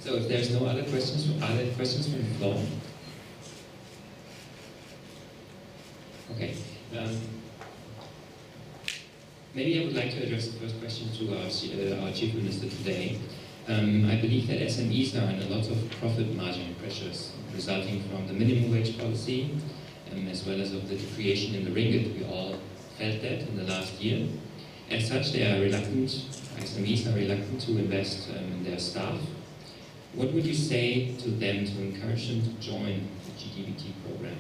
So if there's no other questions, are there questions from the floor? Okay. Maybe I would like to address the first question to our Chief Minister today. I believe that SMEs are under lots of profit margin pressures resulting from the minimum wage policy, as well as of the depreciation in the ringgit. We all felt that in the last year. As such, they are reluctant, SMEs are reluctant to invest in their staff. What would you say to them to encourage them to join the GDVT program?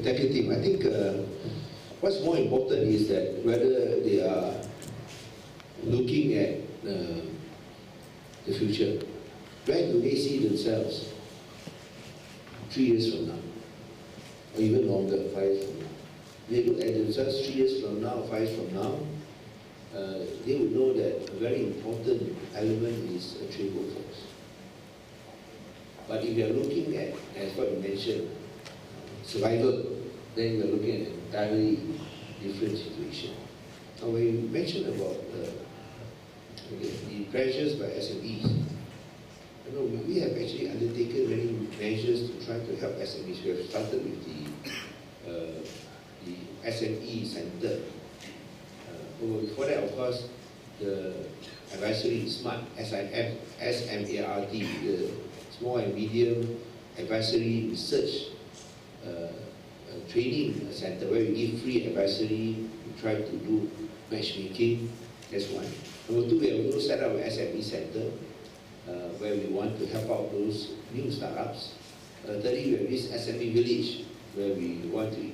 Thank you, Tim. I think what's more important is that whether they are looking at the future. Where do they see themselves 3 years from now? Or even longer, 5 years from now? They look at themselves 3 years from now, 5 years from now, they would know that a very important element is a trade workforce. But if you are looking at, as what you mentioned, survival, then you are looking at an entirely different situation. Now, when you mentioned about the pressures by SMEs, we have actually undertaken many measures to try to help SMEs. We have started with the SME Center. Before that, of course, the advisory SMART, SMART, the Small and Medium Advisory Research Training Center, where we give free advisory, we try to do matchmaking. That's one. Number two, we have also set up an SME Center where we want to help out those new startups. Thirdly, we have this SME Village where we want to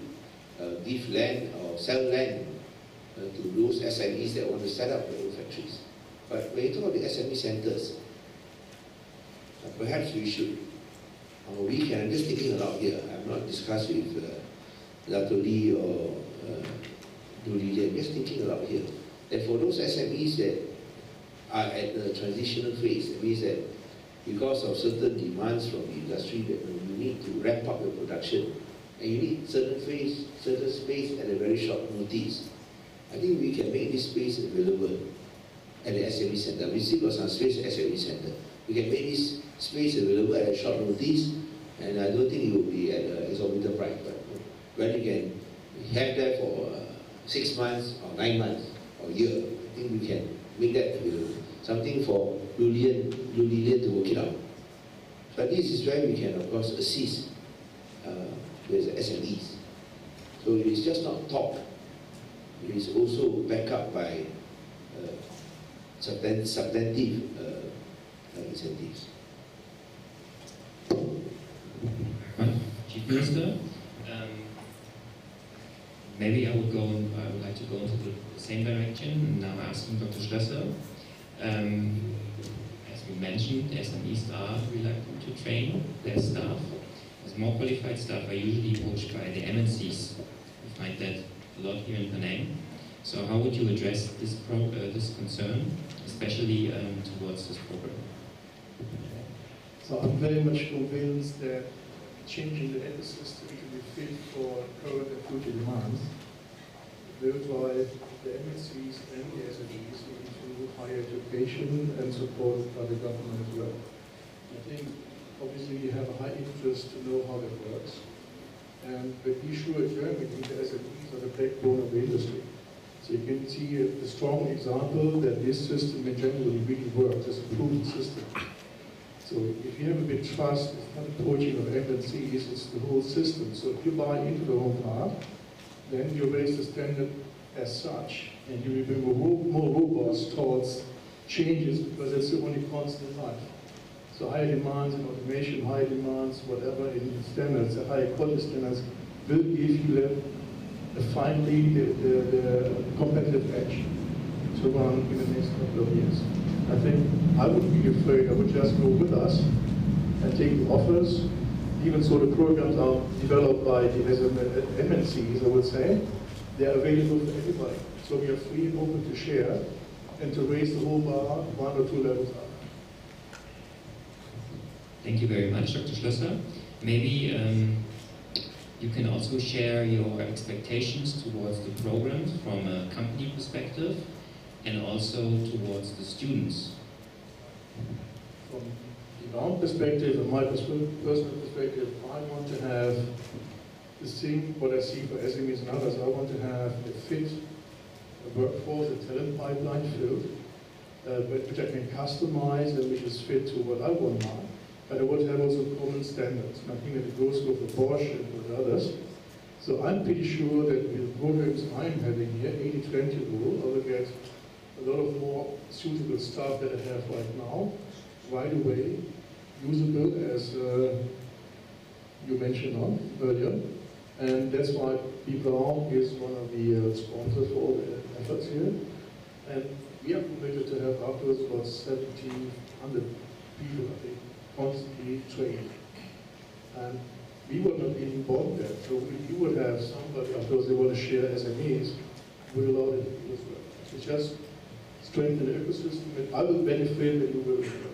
give land or sell land to those SMEs that want to set up their own factories. But when you talk about the SME centers, perhaps we should, I'm just thinking aloud here. I'm not discussing with Dato' Lee or Duli. I'm just thinking aloud here. That for those SMEs that are at the transitional phase, it means that because of certain demands from the industry that you need to ramp up your production and you need certain space at a very short notice, I think we can make this space available at the SME Center. We still got some space at SME Center. We can make this space available at a short notice, and I don't think it will be at an exorbitant price. But when you can have that for 6 months or 9 months or a year, I think we can make that available. Something for Lulian to work it out. But this is where we can, of course, assist with the SMEs. So it is just not talk. It is also backed up by substantive incentives. Chief Minister, maybe I would like to go into the same direction, now asking Dr. Schlösser. As we mentioned, SMEs are reluctant to train their staff, as more qualified staff are usually poached by the MNCs. We find that a lot here in Penang. So how would you address this concern, especially towards this program? So I'm very much convinced that changing the ecosystem to be fit for current and future demands will drive the MNCs and the SMEs into higher education and supported by the government as well. I think obviously you have a high interest to know how that works. And but be sure in Germany the SMEs are the backbone of the industry. So you can see a strong example that this system in general really works. It's a proven system. So if you have a big trust, it's not a poaching of MNCs, it's the whole system. So if you buy into the whole part, then you raise the standard as such, and you will be more robust towards changes because it's the only constant in life. So higher demands in automation, higher demands, whatever in standards, the higher quality standards will give you finally the competitive edge to run in the next couple of years. I think I wouldn't be afraid. I would just go with us and take the offers. Even so, the programs are developed by the MNCs, I would say. They are available for everybody. So we are free and open to share and to raise the whole bar 1 or 2 levels up. Thank you very much, Dr. Schlösser. Maybe You can also share your expectations towards the programs from a company perspective and also towards the students. From the own perspective and my personal perspective, I want to have the thing, what I see for SMEs and others, I want to have a fit workforce, a talent pipeline filled, which I can customize and which is fit to what I want now. But I want to have also common standards. And I think that it goes with the Bosch and with others. So I'm pretty sure that with the programs I'm having here, 80-20 rule, I will get a lot of more suitable stuff that I have right now, right away, usable as you mentioned earlier. And that's why B. Brown is one of the sponsors for all the efforts here. And we are committed to have afterwards about 1,700 people, I think, constantly trained. And we would not even bought that. So if you would have somebody afterwards they want to share SMEs, we would allow it to do as well. It's just strengthen the ecosystem, and I will benefit and you will benefit.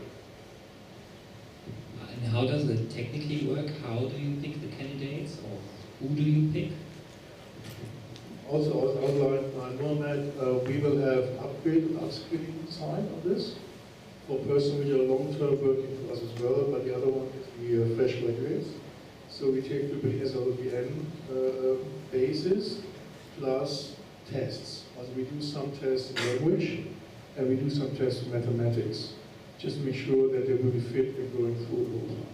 And how does it technically work? How do you pick the candidates, or who do you pick? Also, as outlined by Mohamed, we will have upskilling side of this for persons which are long-term working for us as well, but the other one is the fresh graduates. So we take the SLBN basis plus tests. Also we do some tests in language and we do some tests in mathematics, just to make sure that they will be fit and going through the whole part.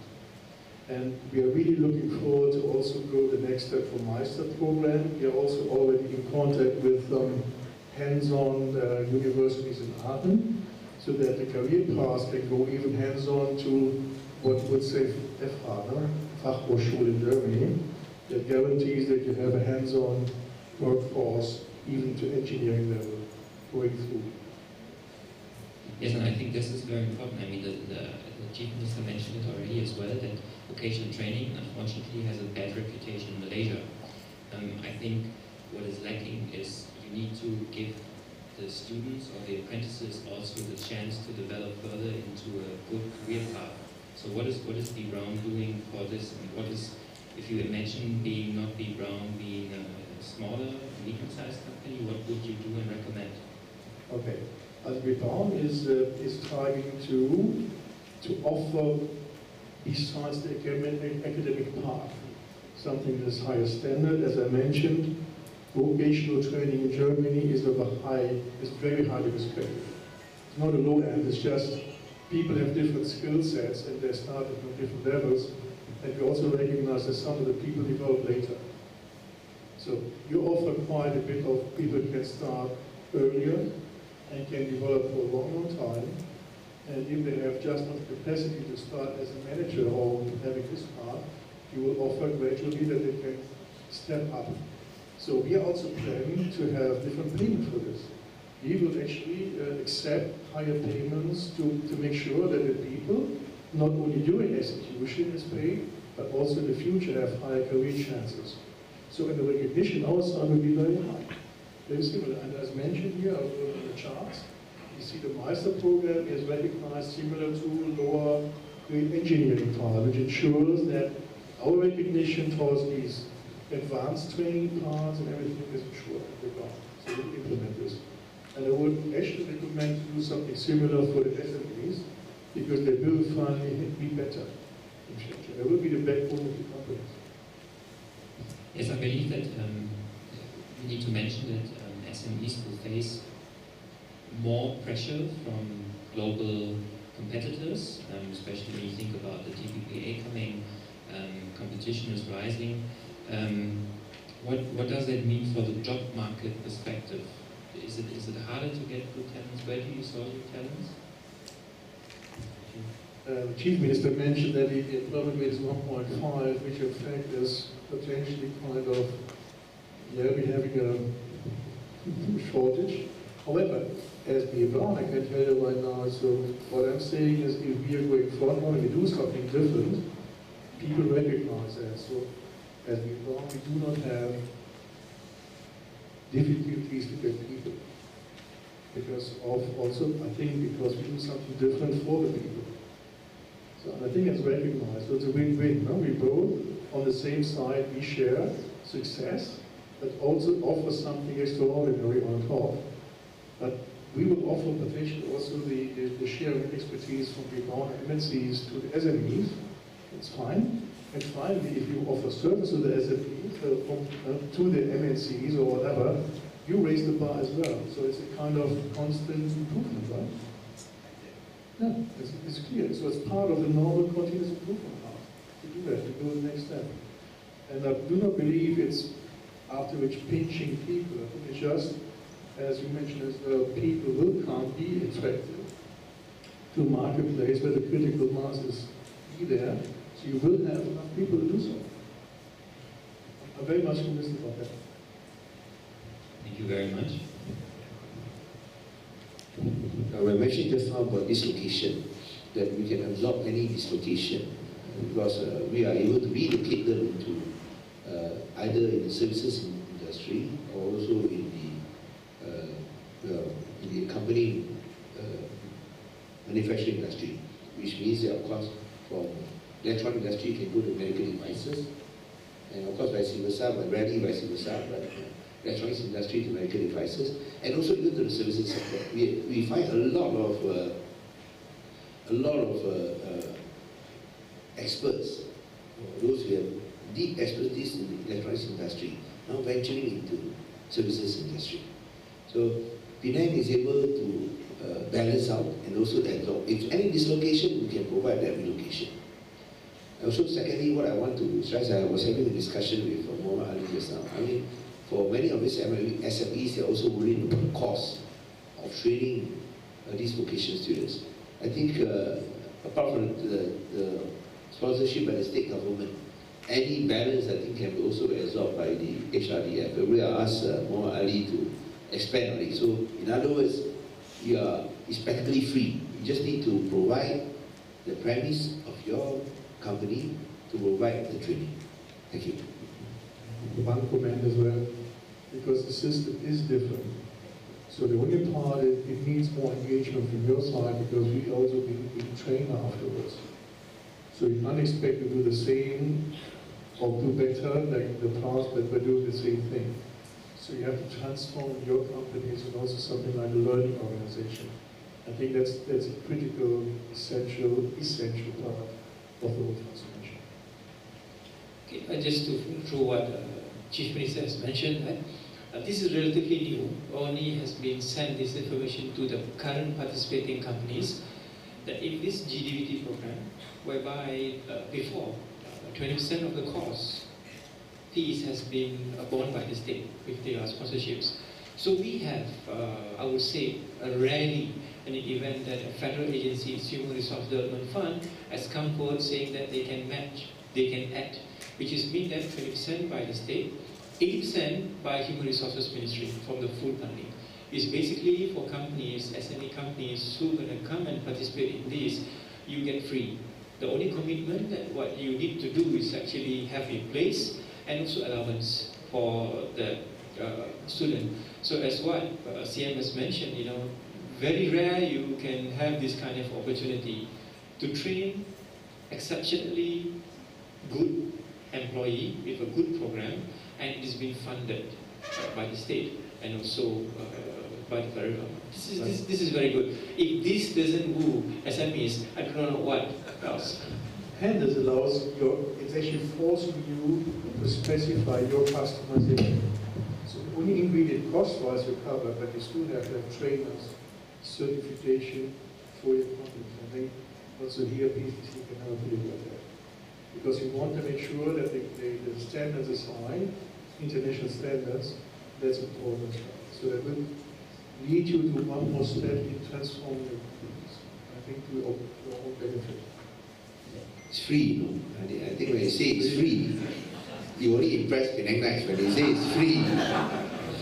And we are really looking forward to also go the next step for Meister program. We are also already in contact with hands-on universities in Aachen, so that the career paths can go even hands-on to what would say FH, Fachhochschule in Germany, that guarantees that you have a hands-on workforce even to engineering level going through. Yes, and I think this is very important. I mean, the Chief Minister mentioned it already as well, that vocational training unfortunately has a bad reputation in Malaysia. I think what is lacking is you need to give the students or the apprentices also the chance to develop further into a good career path. So what is B. Brown doing for this, and what is, if you imagine not B. Brown being a smaller, medium-sized company, what would you do and recommend? Okay, as B. Brown is trying to offer, besides the academic path, something that is higher standard. As I mentioned, vocational training in Germany is very highly respected. It's not a low end, it's just people have different skill sets and they start at different levels, and we also recognize that some of the people develop later. So you offer quite a bit of people can start earlier and can develop for a long time, and if they have just not the capacity to start as a manager or having this path, you will offer gradually that they can step up. So we are also planning to have different payment for this. We will actually accept higher payments to make sure that the people, not only during execution is paid, but also in the future have higher career chances. So in the recognition, our side will be very high. Very similar. And as mentioned here on the charts, you see the Meister program is recognized similar to lower grade engineering part, which ensures that our recognition towards these advanced training parts and everything is ensured. So we implement this. And I would actually recommend to do something similar for the SMEs, because they will finally be better in future. They will be the backbone of the companies. Yes, I believe that we need to mention that SMEs will face more pressure from global competitors, especially when you think about the TPPA coming, competition is rising. What does that mean for the job market perspective? Is it harder to get good talents? Where do you source your talents? The Chief Minister mentioned that the employment rate is 1.5, which in fact is potentially kind of, we're having a shortage. However, as B. Brown, I can tell you right now, so what I'm saying is if we are going forward and we do something different, people recognize that. So as B. Brown, we do not have difficulties to get people. Because of also, I think, because we do something different for the people. So I think it's recognized. So it's a win-win. No? We both on the same side we share success, but also offer something extraordinary on top. But we will offer potentially also the sharing of expertise from the MNCs to the SMEs. It's fine. And finally, if you offer service to the SMEs, to the MNCs or whatever, you raise the bar as well. So it's a kind of constant improvement, right? Yeah, it's clear. So it's part of the normal continuous improvement path. To do that, to go to the next step. And I do not believe it's after which pinching people. I think it's just, as you mentioned as well, people will come be attracted to a marketplace where the critical mass is there. So you will have enough people to do so. I'm very much convinced about that. Thank you very much. We mentioned just now about dislocation, that we can absorb any dislocation because we are able to relocate them into either in the services industry or also in the company manufacturing industry, which means that of course from electronic industry you can go to medical devices, and of course vice versa, but rarely vice versa, but electronics industry to medical devices, and also even to the services sector. We find a lot of experts, those who have deep expertise in the electronics industry, now venturing into services industry. So Penang is able to balance out and also absorb. If any dislocation, we can provide that relocation. Also, secondly, what I want to stress, I was having a discussion with Muhammad Ali just now. I mean, for many of these SMEs, they're also worried about the cost of training these vocational students. I think apart from the sponsorship by the state government, any balance I think can be also absorbed by the HRDF. We will ask Muhammad Ali to expand on it. So in other words, it's practically free. You just need to provide the premise of your company to provide the training. Thank you. One comment as well, because the system is different. So the only part, it needs more engagement from your side because we also be trained afterwards. So you can't expect to do the same or do better like the past, but by doing the same thing. So you have to transform your companies and also something like a learning organization. I think that's a critical, essential part of the whole transformation. Okay, just to through what Chief Minister has mentioned, this is relatively new. Only has been sent this information to the current participating companies that in this GDVT program, whereby before 20% of the cost fees has been borne by the state with their sponsorships. So we have, I would say, rarely an event that a federal agency, Human Resource Development Fund, has come forward saying that they can match, they can add, which is mean that 20% by the state, 80% by Human Resources Ministry from the full funding. It's basically for companies, SME companies who are going to come and participate in this, you get free. The only commitment that what you need to do is actually have a place and also allowance for the student. So as what CM has mentioned, very rare you can have this kind of opportunity to train exceptionally good employee with a good program, and it is being funded by the state and also by the federal government. This is very good. If this doesn't woo SMEs, I don't know what else. And this allows it's actually forcing you to specify your customization. So the only ingredient cost-wise you cover, but you still have to have trainers, certification for your company. I think also here PCC can help you with that. Because you want to make sure that the standards is high, international standards, that's important. So that will lead you to one more step in transforming your companies. I think to your own benefit. It's free, I think when you say it's free, you only impress Penang Nights when they say it's free.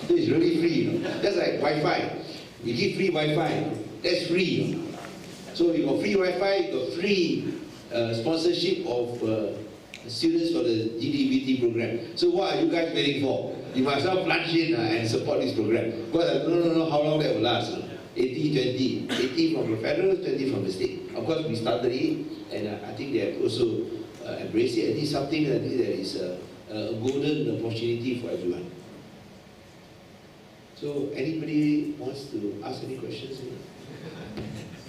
So it's really free, Just like Wi-Fi. You give free Wi-Fi, that's free. So you got free Wi-Fi, you got free sponsorship of students for the GDVT program. So what are you guys waiting for? You must now plunge in and support this program. Because I don't know how long that will last. 80, 20, 80 from the federal, 20 from the state. Of course, we started it, and I think they have also embrace it. And it's something that is a golden opportunity for everyone. So anybody wants to ask any questions?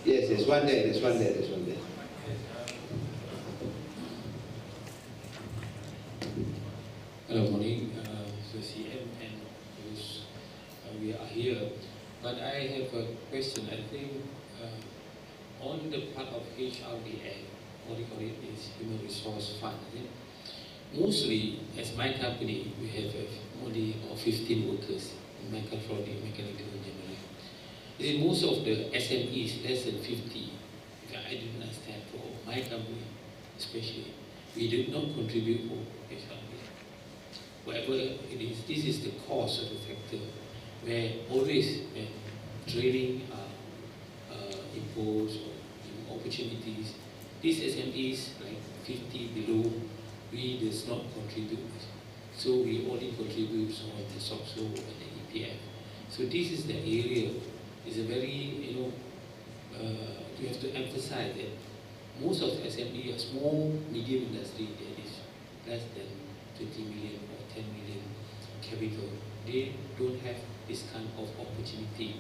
Yes, there's one there, there's one there, there's one there. Hello, morning. CM and those we are here. But I have a question. I think on the part of HRDN, what do you call it, is Human Resource Fund. Mostly, as my company, we have only 15 workers in mechatronics, mechanical engineering. Most of the SMEs, less than 50, I didn't understand for my company, especially, we did not contribute for HRDN. Whatever it is, this is the cause of the factor, where always when training imposed or opportunities, these SMEs, like 50 below, we does not contribute. So we only contribute on the SOXO and the EPF. So this is the area, is a very, you have to emphasize that most of the SME are small, medium industry that is less than 20 million or 10 million capital. They don't have this kind of opportunity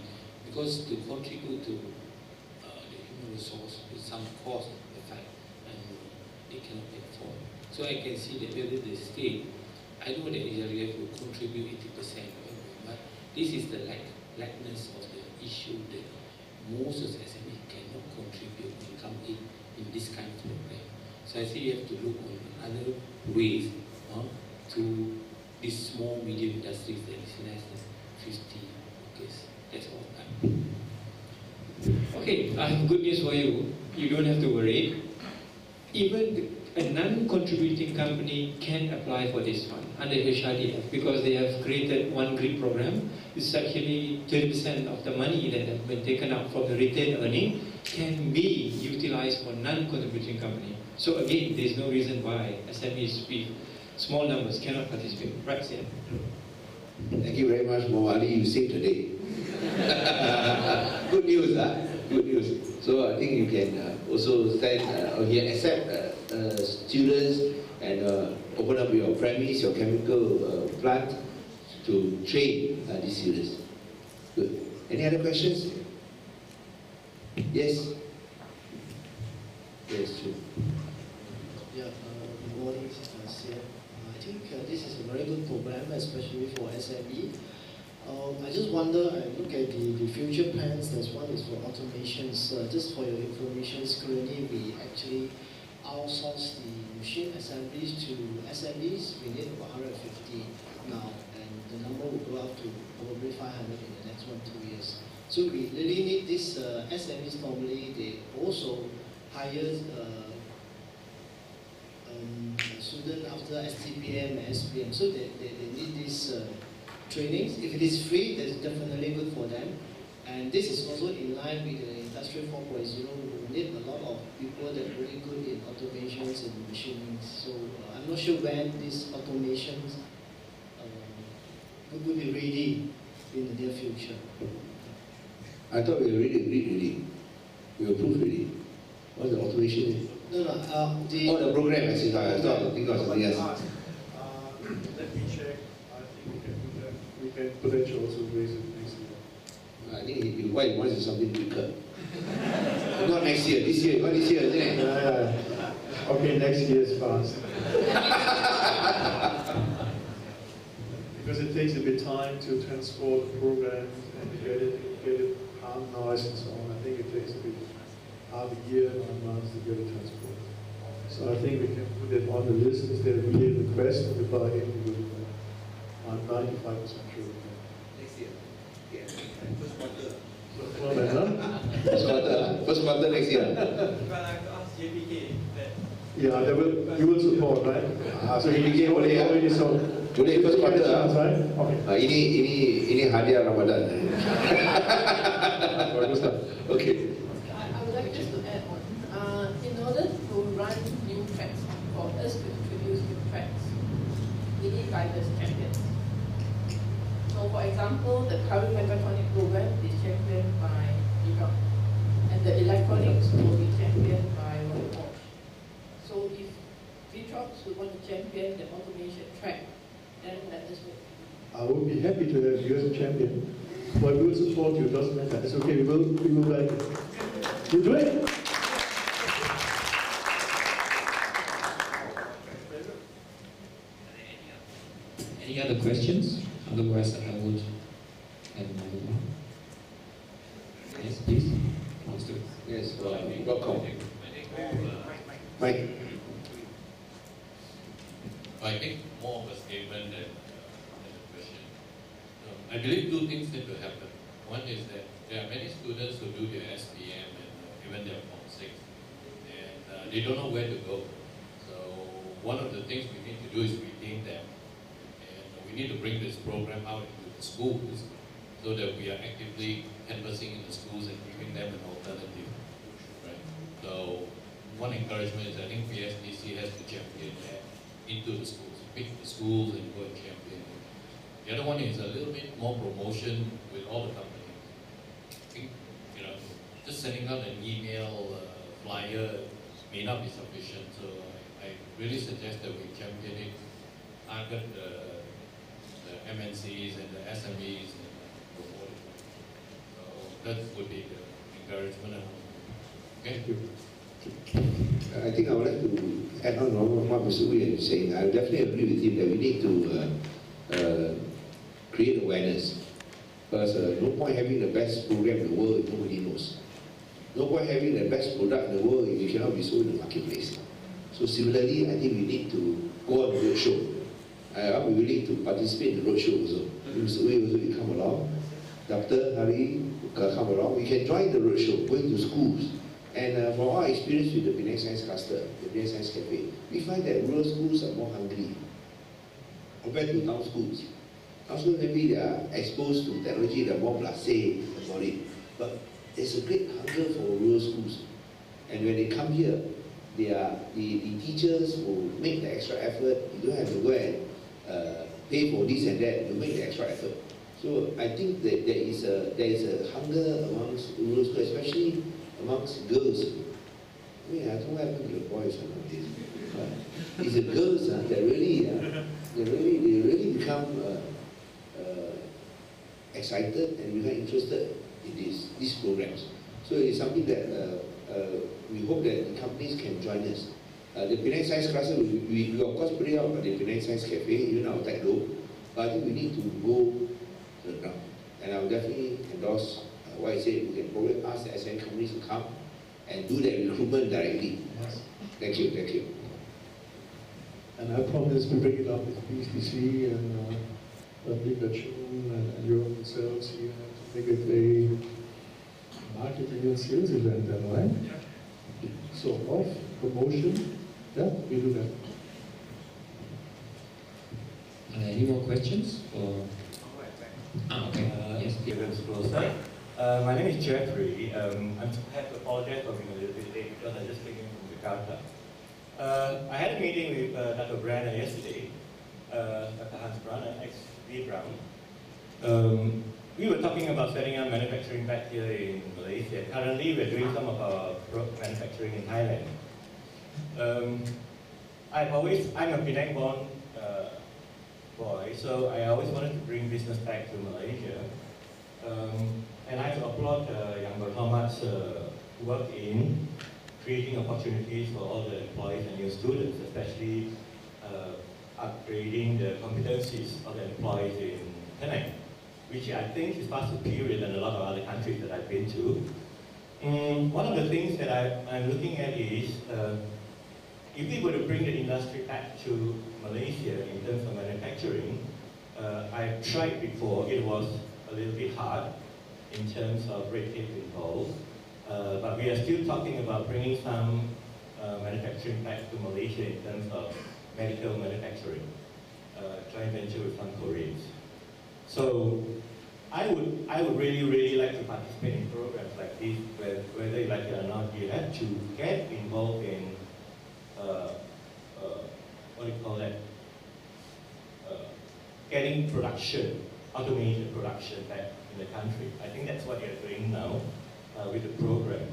because to contribute to the human resource with some cost, in fact, and they cannot afford. So I can see that whether the state, I know that Israel will contribute 80%, but this is the lackness of the issue that most of the SME cannot contribute and come in this kind of program. So I say you have to look on other ways to these small, medium industries that is less than 50 workers. That's all. Okay, I have good news for you. You don't have to worry. Even a non-contributing company can apply for this fund under HRDF because they have created one grid program. It's actually 30% of the money that has been taken out from the retained earning can be utilized for non-contributing company. So again, there's no reason why SMEs with small numbers cannot participate. Right, Sian? Thank you very much, Mohali. You saved the day. Good news, huh? Good news. So I think you can also send or accept students and open up your premise, your chemical plant to train these students. Good. Any other questions? Yes. Yes, true. Yeah, good morning, Sian. I think this is a very good program, especially for SME. I just wonder, I look at the future plans, there's one is for automations. Just for your information, currently we actually outsource the machine assemblies to SMEs. We need about 150 now, and the number will go up to probably 500 in the next 1-2 years. So we really need these SMEs. Normally they also hire student after STPM and SPM, so they need these trainings. If it is free, that's definitely good for them. And this is also in line with the Industry 4.0. We need a lot of people that are really good in automations and machining. So I'm not sure when these automations will be ready in the near future. I thought we already agreed already. We approved already. What's the automation? No, the program, I think it was something else. Let me check. I think we can do that. We can potentially also raise it next year. I think what he wants is something quicker. Not next year, this year. Not this year, isn't it? Okay, next year is fast. Because it takes a bit time to transport the programs and get it harmonized and so on. I think it takes a bit half a year, 9 months to get it transported. So I think we can put it on the list instead of really request and the buy-in. I'm 95% sure. Next year. Yeah. First quarter. First quarter next year. But I have to ask JPK that. Yeah, you will support, right? So JPK boleh so today first quarter. Right? Okay. Ini hadiah Ramadan. Okay. I would like just to add on. In order to run new tracks, for us to introduce new tracks, we need diverse champions. So for example, the current mechatronic program is championed by Iraq, and the electronics will be championed by Roy Walsh. So if champion. But we will support you, doesn't matter. It's okay, we will like it. We'll do it. Any other questions? Otherwise, I would have another one. Yes, please. Yes, welcome. Mike. I think more of a statement than a question. I believe two things need to happen. One is that there are many students who do their SPM and even their Form 6, and they don't know where to go. So one of the things we need to do is retain them, and we need to bring this program out into the schools so that we are actively canvassing in the schools and giving them an alternative. Right? So one encouragement is I think PSDC has to champion that into the schools, pick the schools and go and champion it. The other one is a little bit more promotion with all the companies. I think, just sending out an email flyer may not be sufficient, so I really suggest that we champion it, target the MNCs and the SMEs and promote it. So that would be the encouragement. Okay? Thank you. I think I would like to add on what Mr. Wu is saying. I definitely agree with him that we need to create awareness. Because no point having the best program in the world if nobody knows. No point having the best product in the world if you cannot be sold in the marketplace. So similarly, I think we need to go on the roadshow. I'll be willing to participate in the roadshow also. Mr. Wu also will come along. Dr. Hari will come along. We can join the roadshow, going to schools. And from our experience with the Penang Science Cluster, the Penang Science Cafe, we find that rural schools are more hungry compared to town schools. Town schools maybe they are exposed to technology, they are more blasé about it. But there's a great hunger for rural schools. And when they come here, they are the teachers will make the extra effort. You don't have to go and pay for this and that, you make the extra effort. So I think that there is a hunger amongst rural schools, especially amongst girls. I mean, I don't know what happened to the boys nowadays. It's the girls that they really become excited and become interested in these programs. So it's something that we hope that the companies can join us. The Penang Science Cluster, we of course put it out by the Penang Science Cafe, even our tech low, but I think we need to go to the ground. And I will definitely endorse what I said. We can probably ask the SN companies to come and do their recruitment directly. Yes. Thank you, thank you. And I promise we bring it up with PSDC and Big and your own selves here to make it a marketing and sales event then, right? Yeah. So off, promotion, yeah, we do that. Any more questions? Or? Okay. Yes, my name is Jeffrey. I have to apologize for being a little bit late because I just came in from Jakarta. I had a meeting with Dr. Branner yesterday, Dr. Hans Branner, ex-V Brown. We were talking about setting up manufacturing back here in Malaysia. Currently, we're doing some of our manufacturing in Thailand. I'm a Penang-born boy, so I always wanted to bring business back to Malaysia. And I applaud Yang Berhormat's work in creating opportunities for all the employees and new students, especially upgrading the competencies of the employees in Penang, which I think is far superior than a lot of other countries that I've been to. One of the things that I'm looking at is, if we were to bring the industry back to Malaysia in terms of manufacturing, I've tried before, it was a little bit hard in terms of red tape involved, but we are still talking about bringing some manufacturing back to Malaysia in terms of medical manufacturing, joint venture with some Koreans. So I would really like to participate in programs like this, whether you like it or not, you have to get involved in what do you call that? Getting production, automated production back in the country. I think that's what you're doing now with the program.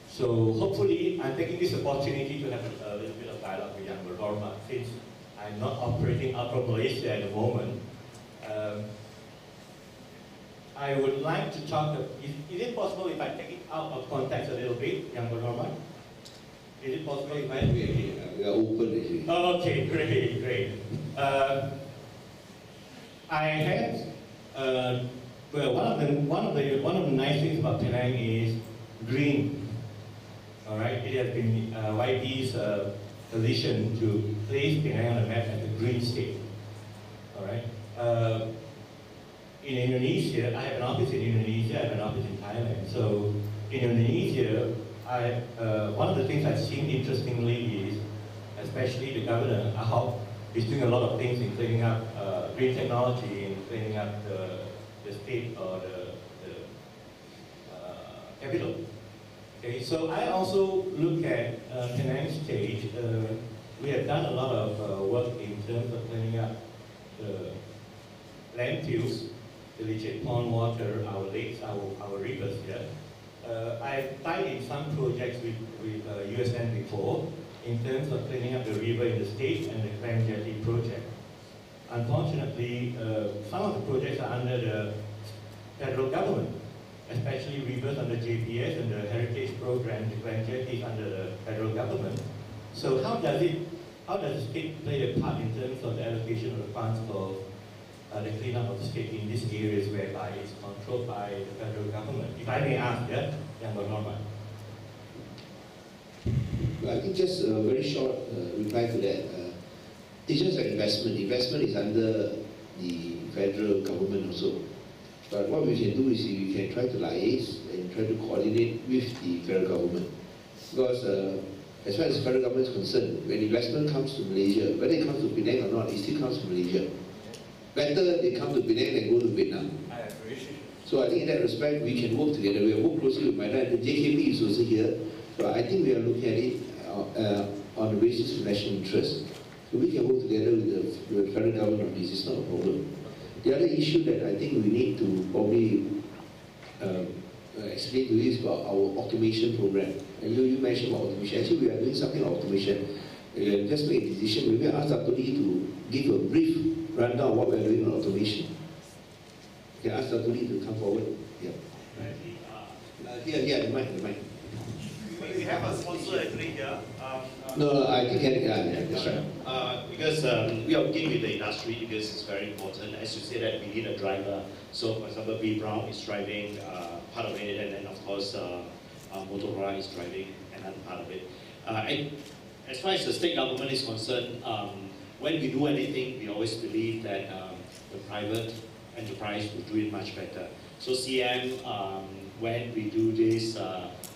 So hopefully, I'm taking this opportunity to have a little bit of dialogue with Yang Berhormat, since I'm not operating out from Malaysia at the moment. I would like to talk, is it possible if I take it out of context a little bit, Yang Berhormat? Is it possible if I... We are open actually. Okay, great. I have, well, one of the nice things about Penang is green. All right, it has been YP's position to place Penang on the map as a green state. All right. In Indonesia, I have an office in Indonesia, I have an office in Thailand. So in Indonesia, one of the things I've seen interestingly is, especially the governor, Ahok, is doing a lot of things in cleaning up green technology, in cleaning up the state or the capital. Okay, so I also look at Penang State. We have done a lot of work in terms of cleaning up the landfills, the leachate pond water, our lakes, our rivers here. I've tied in some projects with USN before in terms of cleaning up the river in the state and the Clam Jetty project. Unfortunately, some of the projects are under the federal government, especially rivers under JPS and the heritage program, the Clam Jetty is under the federal government. So how does the state play a part in terms of the allocation of the funds for the cleanup of the state in these areas whereby it's controlled by the federal government? If I may ask, yeah, Yang Berhormat. I think just a very short reply to that. It's just an investment. Investment is under the federal government also. But what we can do is we can try to liaise and try to coordinate with the federal government. Because as far as the federal government is concerned, when investment comes to Malaysia, whether it comes to Penang or not, it still comes to Malaysia. Better they come to Penang than go to Vietnam. I agree. So I think in that respect, we can work together. We have worked closely with my dad. The JKB is also here. So I think we are looking at it on the basis of national interest. So we can work together with the federal government on this. It's not a problem. The other issue that I think we need to probably explain to you is about our automation program. And you mentioned about automation. Actually, we are doing something on automation. Just make a decision. Maybe ask Dr. Lee to give a brief rundown of what we are doing on automation. You can ask Dr. Lee to come forward. Yeah. Here, the mic. We have a sponsor actually here. No, I think that's right. Because we are working with the industry because it's very important. As you say that we need a driver. So for example, B. Brown is driving part of it, and then of course Motorola is driving another part of it. As far as the state government is concerned, when we do anything, we always believe that the private enterprise will do it much better. So CM, when we do this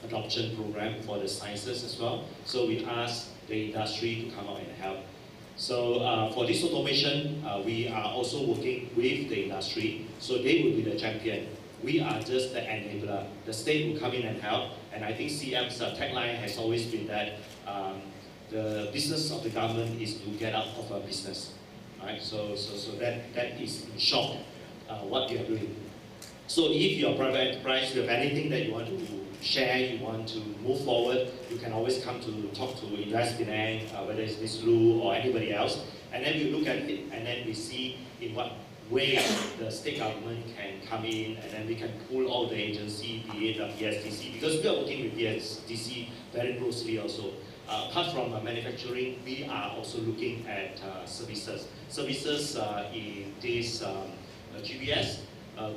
adoption program for the sciences as well, so we ask the industry to come out and help. So for this automation, we are also working with the industry, so they will be the champion. We are just the enabler. The state will come in and help, and I think CM's tagline has always been that the business of the government is to get out of a business. Right? So that is in short what we are doing. So if you're a private enterprise, you have anything that you want to share, you want to move forward, you can always come to talk to Invest Penang, whether it's Ms. Lu or anybody else, and then we look at it and then we see in what way the state government can come in, and then we can pull all the agency, be it the PSDC, because we are working with PSDC very closely also. Apart from manufacturing, we are also looking at services. Services in this GBS,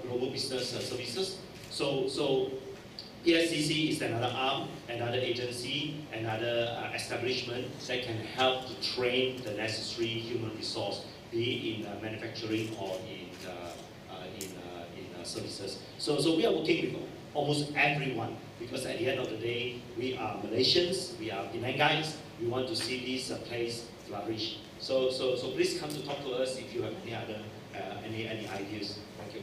Global Business Services. So PSCC is another arm, another agency, another establishment that can help to train the necessary human resource, be it in manufacturing or in services. So we are working with almost everyone, because at the end of the day, we are Malaysians, we are Penang guys, we want to see this place flourish. So please come to talk to us if you have any other any ideas. Thank you.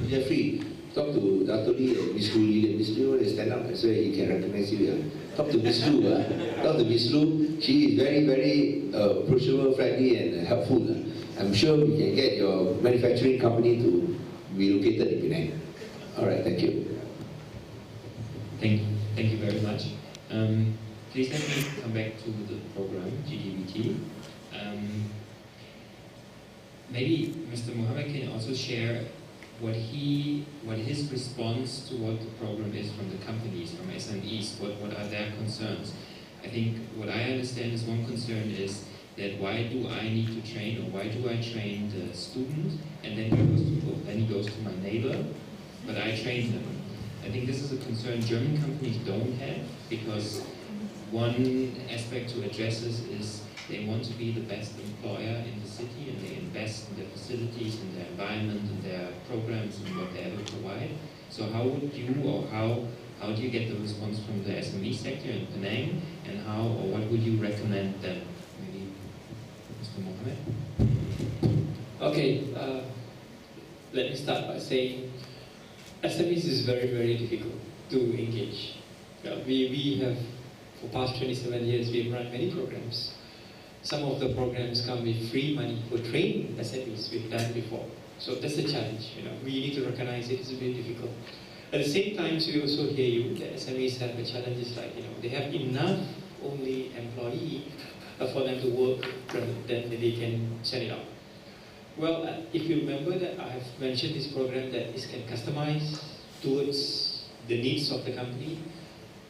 Jeffrey, talk to Dr. Lee and Ms. Lu. Ms. Lu will stand up so he can recognize you. Talk to Ms. Lu. Talk to Ms. Lu. She is very, very approachable, friendly, and helpful. I'm sure we can get your manufacturing company to be located in Penang. All right, thank you. Thank you very much. Please let me come back to the program, GDVT. maybe Mr. Mohammed can also share what his response to what the program is from the companies, from SMEs, what are their concerns. I think what I understand is one concern is that why do I need to train, or why do I train the student, and then he goes to my neighbor, but I train them. I think this is a concern German companies don't have, because one aspect to address this is they want to be the best employer in the city, and they invest in their facilities, in their environment, in their programs, and what they ever provide. So how would you, or how do you get the response from the SME sector in Penang, and how, or what would you recommend them? Maybe Mr. Mohammed? Okay, let me start by saying SMEs is very, very difficult to engage. We have, for past 27 years, we have run many programs. Some of the programs come with free money for training SMEs we've done before. So that's a challenge. We need to recognize it. It's very difficult. At the same time, we also hear you that SMEs have a challenge like they have enough only employee for them to work, then they can send it out. Well, if you remember that I have mentioned this program that is can customize towards the needs of the company,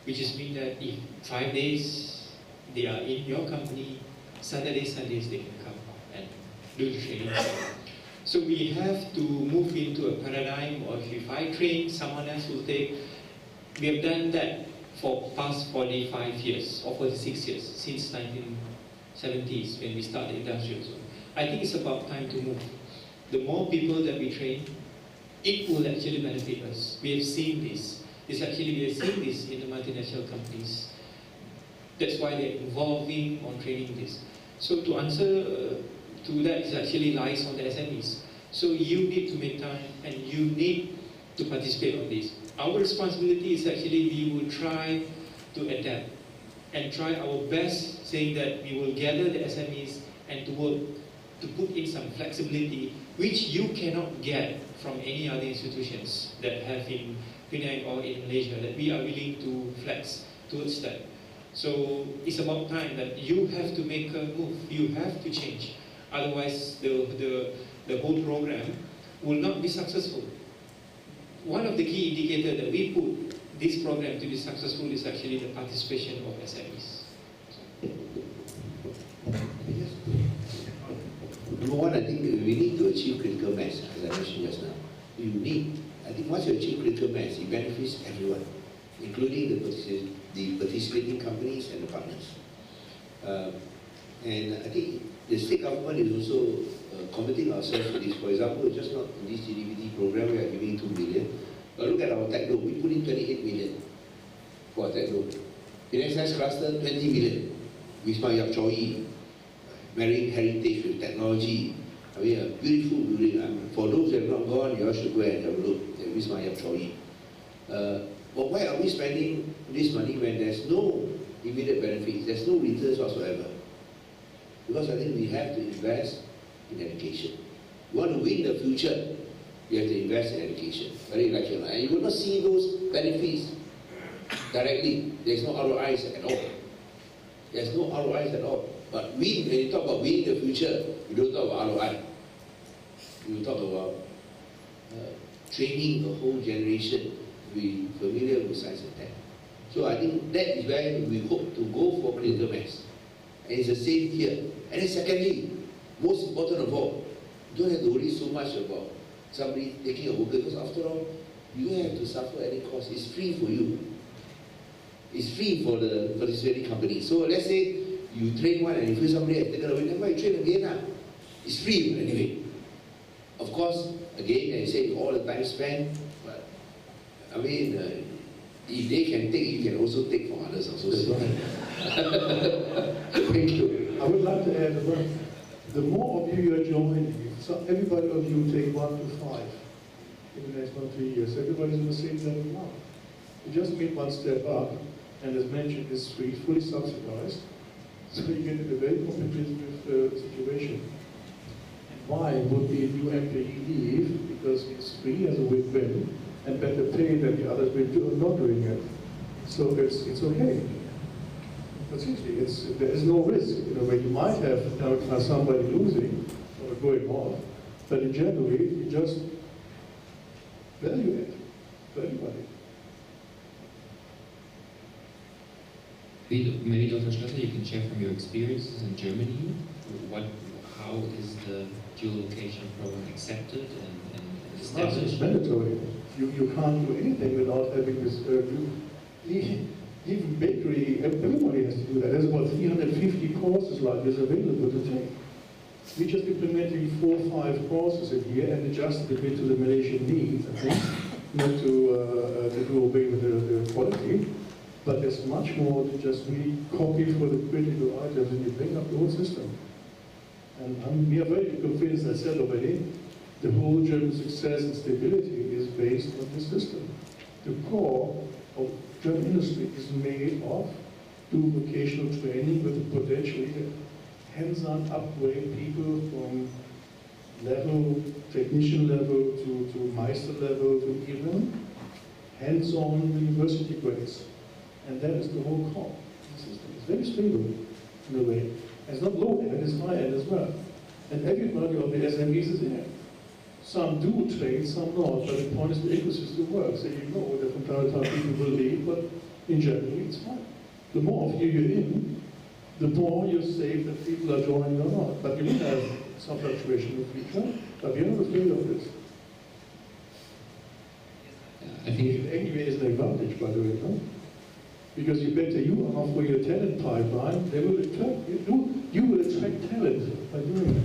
which just means that if 5 days they are in your company, Saturdays, Sundays they can come and do the training. So we have to move into a paradigm of if I train, someone else will take. We have done that for past 45 years or 46 years, since 1970s when we started the industrial zone. I think it's about time to move. The more people that we train, it will actually benefit us. We have seen this. We have seen this in the multinational companies. That's why they're involving on training this. So to answer to that, it actually lies on the SMEs. So you need to make time and you need to participate on this. Our responsibility is actually we will try to adapt and try our best, saying that we will gather the SMEs and to work to put in some flexibility which you cannot get from any other institutions that have in Penang or in Malaysia, that we are willing to flex towards that. So it's about time that you have to make a move, you have to change. Otherwise, the whole program will not be successful. One of the key indicators that we put this program to be successful is actually the participation of SMEs. Number one, I think we need to achieve critical mass, as I mentioned just now. I think once you achieve critical mass, it benefits everyone, including the participating companies and the partners. And I think the state government is also committing ourselves to this. For example, just not in this GDVT program, we are giving 2 million. But look at our tech load, we put in 28 million for our tech load. In SMEs cluster, 20 million. Wisma Yap Choi, marrying heritage with technology. I mean, a beautiful building. For those who have not gone, you all should go and have a look at Wisma Yap Choi. But why are we spending this money when there's no immediate benefits, there's no returns whatsoever? Because I think we have to invest in education. You want to win the future, you have to invest in education. Very likely. And you will not see those benefits directly. There's no ROIs at all. There's no ROIs at all. But when you talk about winning the future, you don't talk about ROI. You talk about training a whole generation to be familiar with science and tech. So I think that is where we hope to go for critical mass. And it's the same here. And then secondly, most important of all, you don't have to worry so much about somebody taking a worker, because after all, you don't have to suffer any cost. It's free for you. It's free for the participating company. So let's say you train one and you feel somebody has taken away, then why you train again? It's free anyway. Of course, again, as I say, all the time spent, but I mean, if they can take, you can also take from others also. So. Thank you. I would like to add a word. The more of you are joining, so everybody of you take 1 to 5 in the next 1 to 2 years. Everybody's on the same level now. You just make one step up, and as mentioned, it's free, fully subsidized. So you get a very competitive situation. Why would the new employee leave? Because it's free as a win-win and better pay than the others will do not doing it. So it's okay. But seriously, there is no risk. Where you might have somebody losing or going off, But in January, we just value it for everybody. Maybe Dr. Schlosser, you can share from your experiences in Germany, how is the dual location program accepted and established? It's mandatory. You can't do anything without having this. Even bakery, everybody has to do that. There's about 350 courses like this available to take. We just implemented 4 or 5 courses in here and adjusted a bit to the Malaysian needs, I think, not to do away with the quality. But there's much more than just really copy for the critical items and you bring up the whole system. And we are very convinced, I said already, the whole German success and stability is based on this system. The core of German industry is made of vocational training with the potential to hands-on upgrade people from level, technician level to Meister level to even hands-on university grades. And that is the whole core of the system. It's very stable in a way. It's not low end, it's high end as well. And everybody of the SMEs is in it. Some do trade, some not, but the point is the ecosystem works. And you know that from time to time people will leave, but in general it's fine. The more of you you're in, the more you're safe that people are joining or not. But you will have some fluctuation in the future, but we're not afraid of this. I think it anyway is an advantage, by the way, no? Because you better you are for your talent pipeline, they will attract you will attract talent by doing that.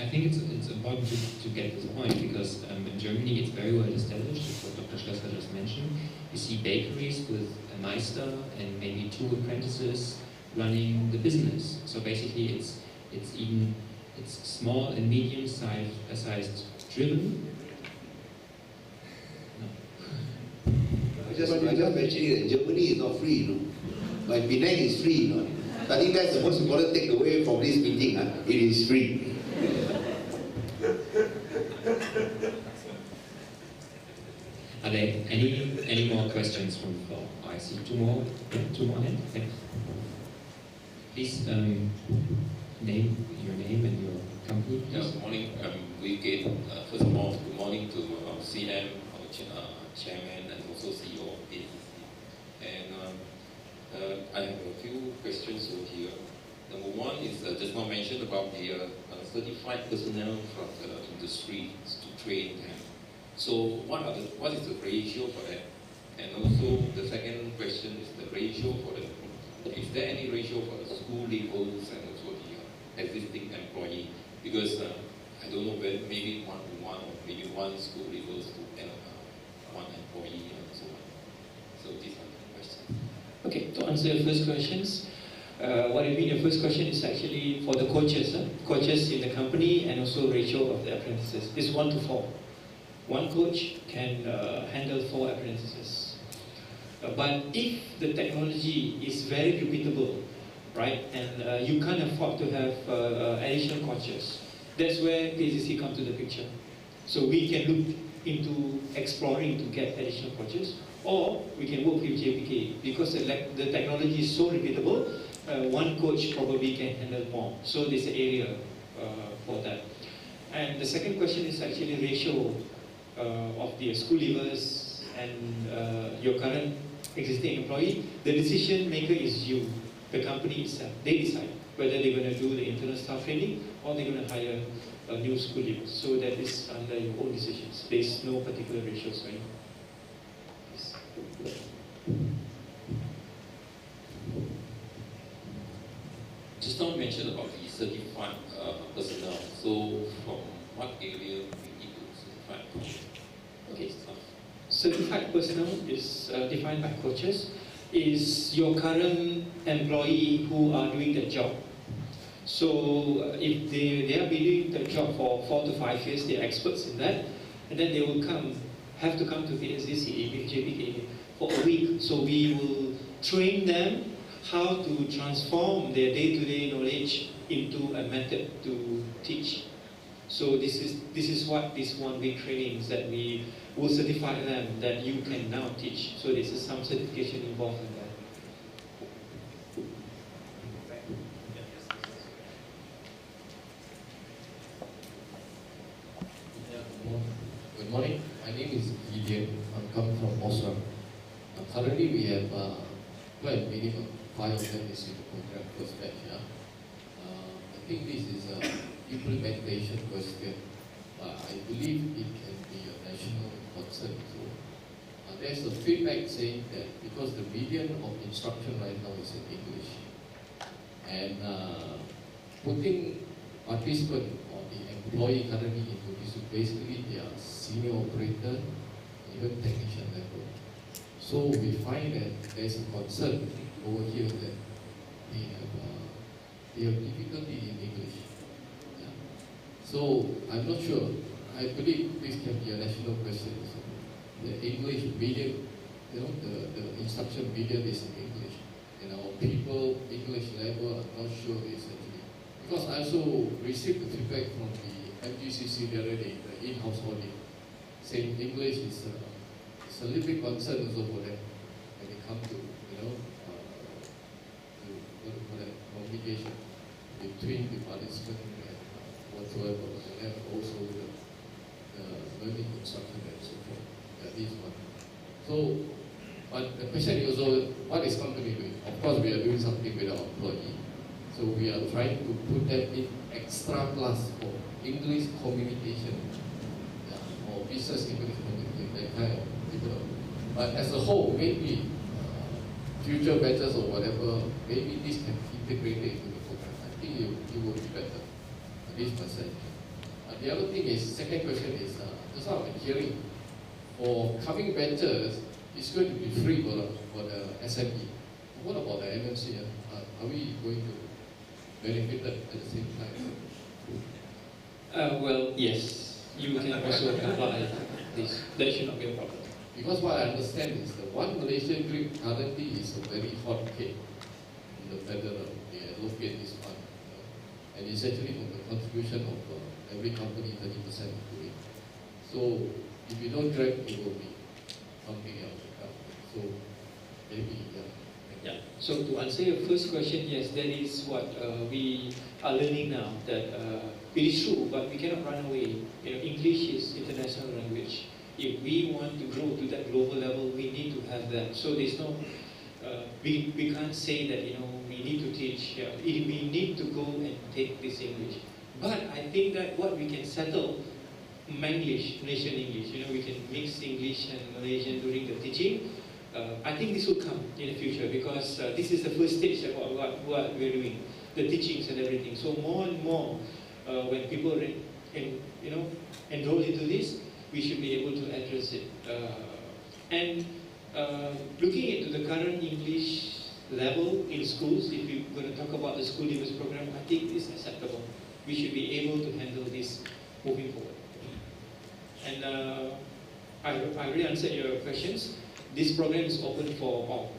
I think it's important to get this point because in Germany it's very well established, as what Dr. Schlosser just mentioned. You see bakeries with a Meister and maybe 2 apprentices running the business. So basically it's small and medium sized driven. I just mentioned that Germany is not free, you know. But Penang is free, you know. I think that's the most important takeaway from this meeting. It is free. Are there any more questions from the floor? I see 2 more. Yeah, 2 more hands. Okay. Please name your name and your company. Please. Yeah, good morning. We get first of all, good morning to CM, our chairman, and also CEO of AEC. And I have a few questions over here. Number one is just now mentioned about the certified personnel from the industry to train them. So what is the ratio for that? And also the second question is the ratio for the, is there any ratio for the school levels and also the existing employee? Because I don't know whether maybe 1-to-1 or maybe 1 school levels to 1 employee and so on. So these are the questions. Okay, to answer your first questions, what I mean, your first question is actually for the coaches, coaches in the company and also ratio of the apprentices. It's 1-to-4. 1 coach can handle 4 apprentices. But if the technology is very repeatable, right, and you can't afford to have additional coaches, that's where PCC comes to the picture. So we can look into exploring to get additional coaches, or we can work with JPK because the technology is so repeatable. 1 coach probably can handle more. So there's an area for that. And the second question is actually ratio of the school leavers and your current existing employee. The decision maker is you, the company itself. They decide whether they're going to do the internal staff training or they're going to hire a new school leavers. So that is under your own decisions. There's no particular ratios right now. Yes. Just now mentioned about the certified personnel. So from what area we need to certify? Okay. Certified personnel is defined by coaches. Is your current employee who are doing the job. So if they have been doing the job for 4 to 5 years, they're experts in that, and then they will have to come to PSCC with JPK for a week. So we will train them how to transform their day-to-day knowledge into a method to teach. So this is what this 1 week training is, that we will certify them that you can now teach. So this is some certification involved in that. Hi, my name is Gideon. I'm coming from Osram. Currently, we have quite minimum 5 of them is in the program first batch. Yeah? I think this is an implementation question. I believe it can be a national concern. So there's a feedback saying that because the medium of instruction right now is in English, and putting participant or the employee currently into this, basically they are senior operator, even technician level. So we find that there's a concern over here that they have difficulty in English. Yeah. So I'm not sure. I believe this can be a national question. So the English medium, the instruction medium is in English. And our people, English level, I'm not sure is actually. Because I also received the feedback from the MGCC the other day, the in-house audit, saying English is a little bit concern also for them when they come to, communication between the participant and whatsoever, and then also the learning instruction and so forth. That is one. So, but the question is also, what is company doing? Of course, we are doing something with our employee. So we are trying to put them in extra class for English communication, or business English communication, that kind of people. But as a whole, maybe future batches or whatever, maybe this can be integrated into the program. I think it will be better. This percent. The other thing is, second question is, just now I'm hearing, for coming batches, it's going to be free for the SME. What about the MMC? Are we going to benefit at the same time? Well, yes, you can also apply this. That should not be a problem. Because what I understand is the one Malaysian group currently is a very hot cake in the federal. They allocate this fund. And it's actually from the contribution of every company 30% to it. So if you don't grab, it will be something else. So maybe, yeah. So to answer your first question, yes, that is what we are learning now. That it is true, but we cannot run away. English is international language. If we want to grow to that global level, we need to have that. So there's no, we can't say that we need to teach. We need to go and take this English. But I think that what we can settle, Manglish, Malaysian English. We can mix English and Malaysian during the teaching. I think this will come in the future because this is the first stage of what we're doing, the teachings and everything. So more and more, when people enroll into this, we should be able to address it. And looking into the current English level in schools, if you're going to talk about the school leavers program, I think it's acceptable. We should be able to handle this moving forward. And I already answered your questions. This program is open for all,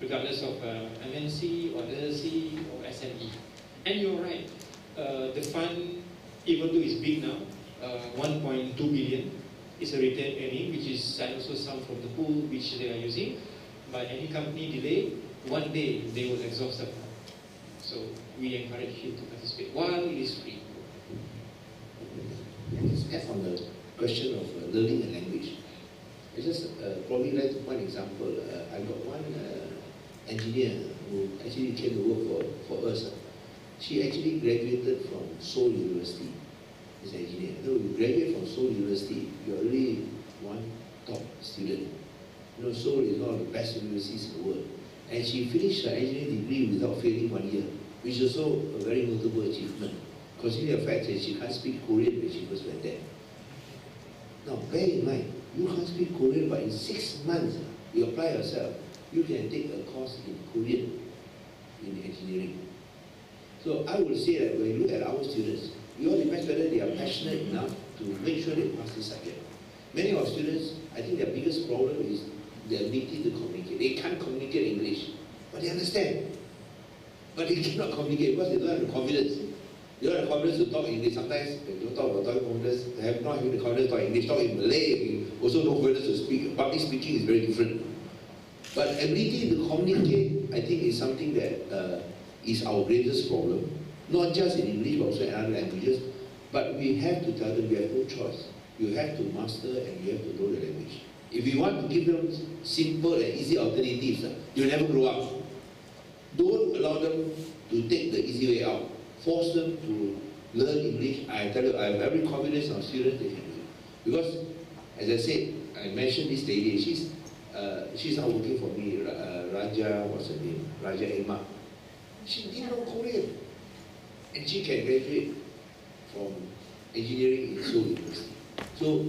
regardless of MNC or LLC or SME. And you're right, the fund, even though it's big now, 1.2 billion, is a retained earning, which is also some from the pool which they are using. But any company delay, one day they will exhaust the fund. So we encourage you to participate while it is free. Just add on the question of learning a language. I just probably like one example. I got one engineer who actually came to work for us. She actually graduated from Seoul University. As an engineer. So you graduate from Seoul University, you're already one top student. Seoul is one of the best universities in the world. And she finished her engineering degree without failing 1 year, which is also a very notable achievement, considering the fact that she can't speak Korean when she first went there. Now, bear in mind, you can't speak Korean, but in 6 months, you apply yourself, you can take a course in Korean in engineering. So I would say that when you look at our students, it all depends whether they are passionate enough to make sure they pass this subject. Many of our students, I think their biggest problem is their ability to communicate. They can't communicate English, but they understand. But they cannot communicate because they don't have the confidence. They don't have the confidence to talk English. Sometimes when you talk about talking confidence, they have not having the confidence to talk English, talk in Malay, also no confidence to speak. Public speaking is very different. But ability to communicate, I think, is something that is our greatest problem. Not just in English, but also in other languages. But we have to tell them we have no choice. You have to master and you have to know the language. If you want to give them simple and easy alternatives, you'll never grow up. Don't allow them to take the easy way out. Force them to learn English. I tell you, I have every confidence on students they can do it. Because, as I said, I mentioned this lady, she's now working for me, Raja, what's her name? Raja Emma. She didn't know Korean. And she can graduate from engineering in Seoul University. So,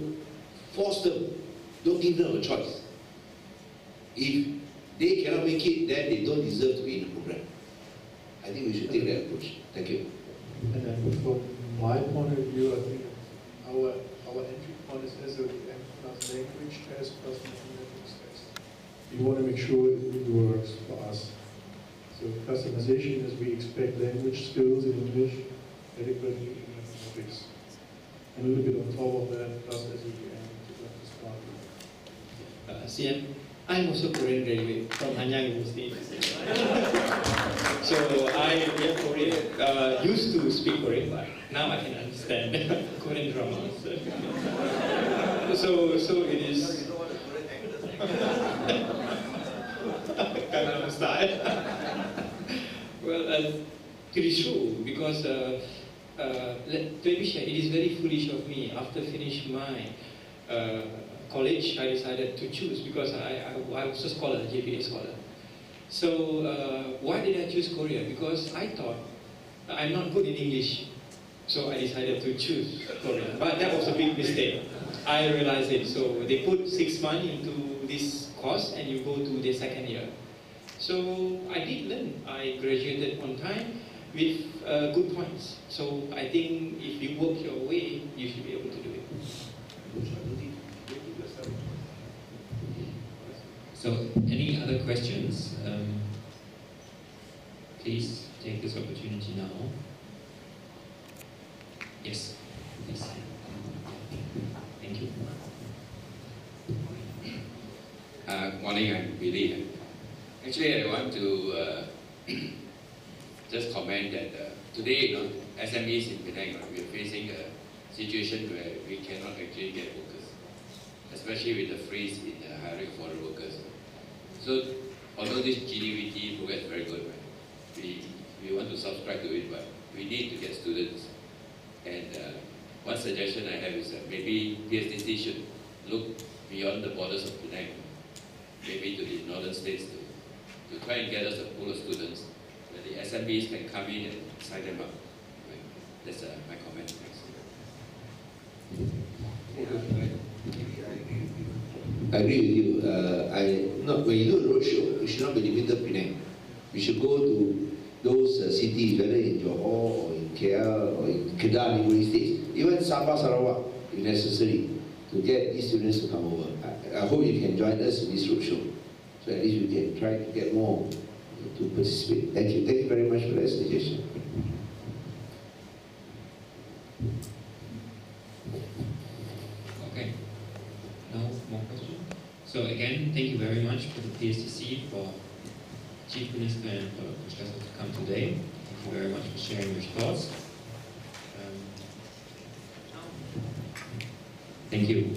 force them. Don't give them a choice. If they cannot make it, then they don't deserve to be in the program. I think we should take that approach. Thank you. And then from my point of view, I think our entry point is SODM plus language test plus mathematics test. We want to make sure it works for us. So customization is we expect language skills in English, adequately in mathematics. And a little bit on top of that, plus SODM to start with. CM, I'm also Korean graduate from Hanyang University. So I am Korean, used to speak Korean, but now I can understand Korean dramas. So it is kind of style. Well, it is true because let me share. It is very foolish of me. After finishing my college, I decided to choose because I was a scholar, GPA scholar. So why did I choose Korea? Because I thought I'm not good in English, so I decided to choose Korea. But that was a big mistake. I realized it. So they put 6 months into this course, and you go to the second year. So I did learn. I graduated on time with good points. So I think if you work your way, you should be able to do it. So, any other questions? Please take this opportunity now. Yes, please. Thank you. Morning, I'm Billy. Actually, I want to just comment that today, SMEs in Penang, we are facing a situation where we cannot actually get workers, especially with the freeze in the hiring of foreign workers. So, although this GDVT program is very good, right? We want to subscribe to it, but we need to get students. And one suggestion I have is that maybe PSDC should look beyond the borders of Penang, maybe to the northern states to try and get us a pool of students where the SMEs can come in and sign them up. Right? That's my comment. Thanks. I agree with you. When you do a roadshow, you should not be limited to Penang. We should go to those cities, whether in Johor or in KL or in Kedah neighboring states, even Sabah, Sarawak, if necessary, to get these students to come over. I hope you can join us in this roadshow, so at least we can try to get more to participate. Thank you. Thank you very much for that suggestion. Okay. No more questions? So again, thank you very much for the PSDC, for Chief Minister and for Professor to come today. Thank you very much for sharing your thoughts. Thank you.